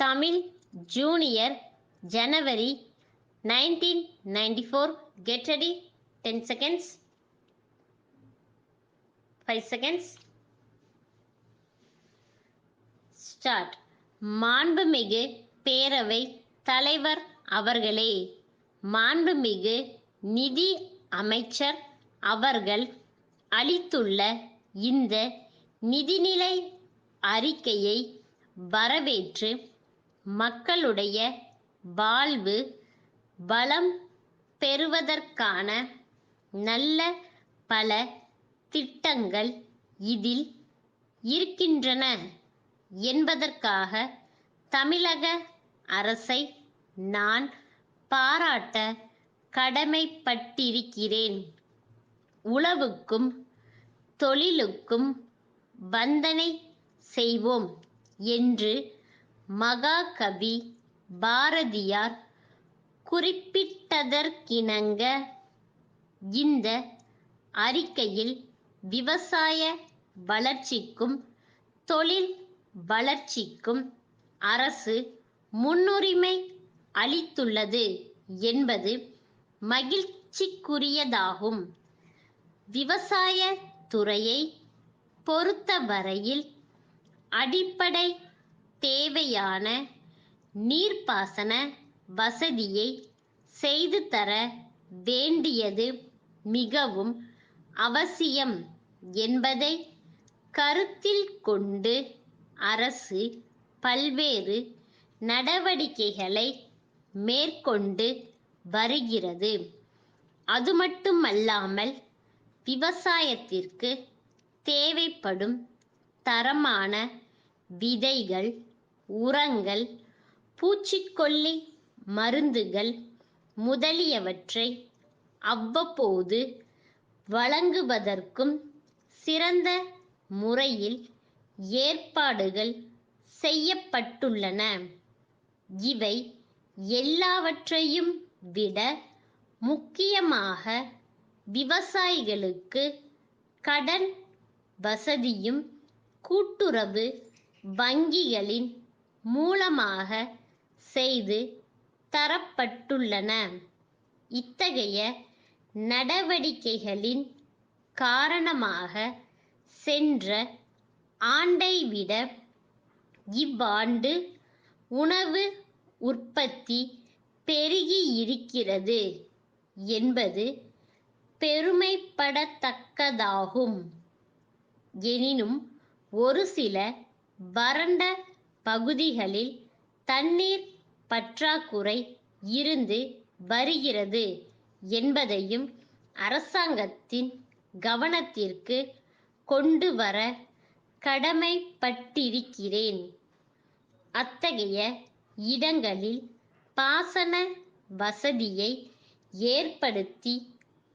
Tamil Junior January 1994. Get ready. 10 seconds. 5 seconds. Start. மாண்புமிகு பேரவை தலைவர் அவர்களே, மாண்புமிகு நிதி அமைச்சர் அவர்கள் அளித்துள்ள இந்த நிதிநிலை அறிக்கையை வரவேற்று மக்களுடைய வாழ்வு வளம் பெறுவதற்கான நல்ல பல திட்டங்கள் இதில் இருக்கின்றன என்பதற்காக தமிழக அரசை நான் பாராட்ட கடமைப்பட்டிருக்கிறேன். உழவுக்கும் தொழிலுக்கும் வந்தனை செய்வோம் என்று மகாகவி பாரதியார் குறிப்பிட்டதற்கிணங்க இந்த அறிக்கையில் விவசாய வளர்ச்சிக்கும் தொழில் வளர்ச்சிக்கும் அரசு முன்னுரிமை அளித்துள்ளது என்பது மகிழ்ச்சிக்குரியதாகும். விவசாய துறையை பொறுத்தவரையில் அடிப்படை தேவையான நீர்ப்பாசன வசதியை செய்து தர வேண்டியது மிகவும் அவசியம் என்பதை கருத்தில் கொண்டு அரசு பல்வேறு நடவடிக்கைகளை மேற்கொண்டு வருகிறது. அது மட்டுமல்லாமல் விவசாயத்திற்கு தேவைப்படும் தரமான விதைகள், உரங்கள், பூச்சிக்கொல்லி மருந்துகள் முதலியவற்றை அவ்வப்போது வழங்குவதற்கும் சிறந்த முறையில் ஏற்பாடுகள் செய்யப்பட்டுள்ளன. இவை எல்லாவற்றையும் விட முக்கியமாக விவசாயிகளுக்கு கடன் வசதியும் கூட்டுறவு வங்கிகளின் மூலமாக செய்து தரப்பட்டுள்ளன. இத்தகைய நடவடிக்கைகளின் காரணமாக சென்ற ஆண்டை விட இவ்வாண்டு உணவு உற்பத்தி பெருகியிருக்கிறது என்பது பெருமைப்படத்தக்கதாகும். எனினும் ஒரு சில வறண்ட பகுதிகளில் தண்ணீர் பற்றாக்குறை இருந்து வருகிறது என்பதையும் அரசாங்கத்தின் கவனத்திற்கு கொண்டு வர கடமைப்பட்டிருக்கிறேன். அத்தகைய இடங்களில் பாசன வசதியை ஏற்படுத்தி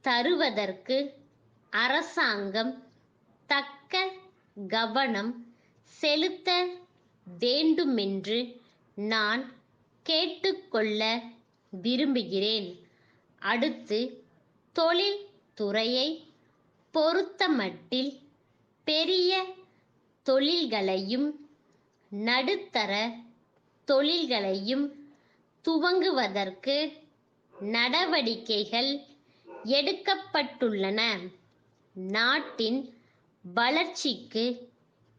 தருவதற்கு அரசாங்கம் தக்க கவனம் செலுத்த வேண்டுமென்று நான் கேட்டுக்கொள்ள விரும்புகிறேன். அடுத்து, தொழில் துறையை பொறுத்தமட்டில் பெரிய தொழில்களையும் நடுத்தர தொழில்களையும் துவங்குவதற்கு நடவடிக்கைகள் எடுக்கப்பட்டுள்ளன. நாட்டின் வளர்ச்சிக்கு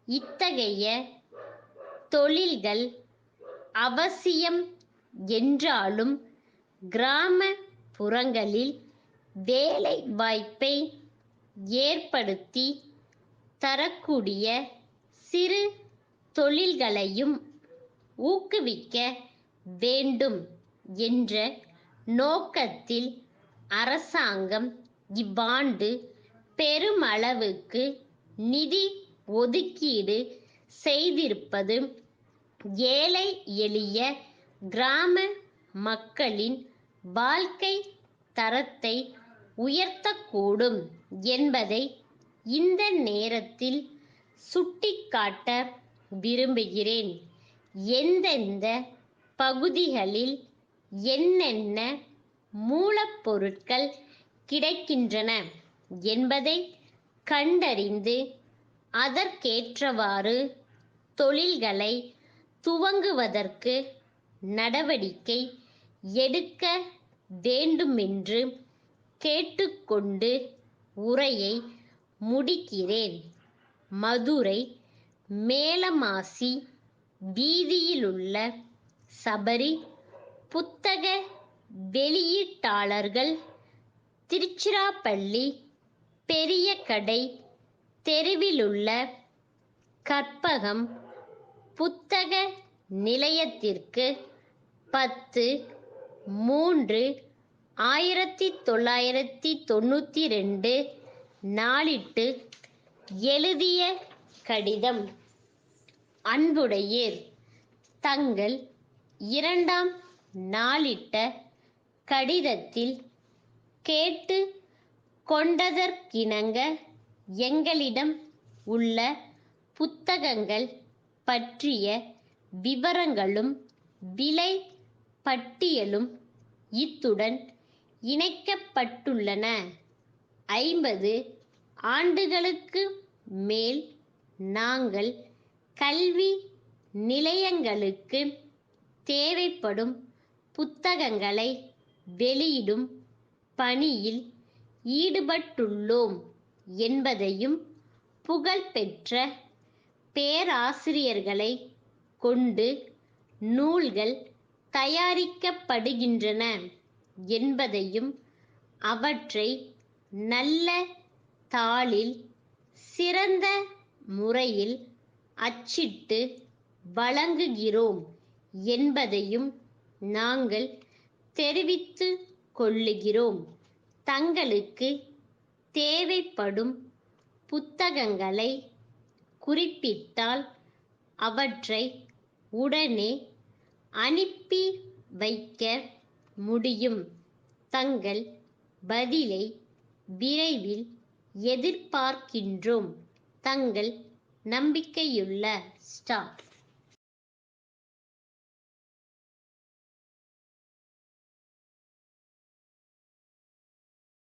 இத்தகைய தொழில்கள் அவசியம் என்றாலும் கிராமப்புறங்களில் வேலை வாய்ப்பை ஏற்படுத்தி தரக்கூடிய சிறு தொழில்களையும் ஊக்குவிக்க வேண்டும் என்ற நோக்கத்தில் அரசாங்கம் இவ்வாண்டு பெருமளவுக்கு நிதி ஒதுக்கீடு செய்திருப்பது ஏழை எளிய கிராம மக்களின் வாழ்க்கை தரத்தை உயர்த்தக்கூடும் என்பதை இந்த நேரத்தில் சுட்டிக்காட்ட விரும்புகிறேன். எந்தெந்த பகுதிகளில் என்னென்ன மூலப்பொருட்கள் கிடைக்கின்றன என்பதை கண்டறிந்து அதற்கேற்றவாறு தொழில்களை துவங்குவதற்கு நடவடிக்கை எடுக்க வேண்டுமென்று கேட்டுக்கொண்டு உரையை முடிக்கிறேன். மதுரை மேலமாசி வீதியிலுள்ள சபரி புத்தக வெளியீட்டாளர்கள், திருச்சிராப்பள்ளி பெரிய கடை தெருவிலுள்ள கற்பகம் புத்தக நிலையத்திற்கு 10/3/1992 நாளிட்டு எழுதிய கடிதம். அன்புடையீர், தங்கள் 2ஆம் நாளிட்ட கடிதத்தில் கேட்டு கொண்டதற்கிணங்க எங்களிடம் உள்ள புத்தகங்கள் பற்றிய விவரங்களும் விலை பட்டியலும் இத்துடன் இணைக்கப்பட்டுள்ளன. 50 ஆண்டுகளுக்கு மேல் நாங்கள் கல்வி நிலையங்களுக்கு தேவைப்படும் புத்தகங்களை வெளியிடும் பணியில் ஈடுபட்டுள்ளோம் என்பதையும், புகழ்பெற்ற பேராசிரியர்களை கொண்டு நூல்கள் தயாரிக்கப்படுகின்றன என்பதையும், அவற்றை நல்ல தாளில் சிறந்த முறையில் அச்சிட்டு வழங்குகிறோம் என்பதையும் நாங்கள் தெரிவித்துக் கொள்ளுகிறோம். தங்களுக்கு தேவைப்படும் புத்தகங்களை குறிப்பிட்டால் அவற்றை உடனே அனுப்பி வைக்க முடியும். தங்கள் பதிலை விரைவில் எதிர்பார்க்கின்றோம். தங்கள் நம்பிக்கையுள்ள ஸ்டார்.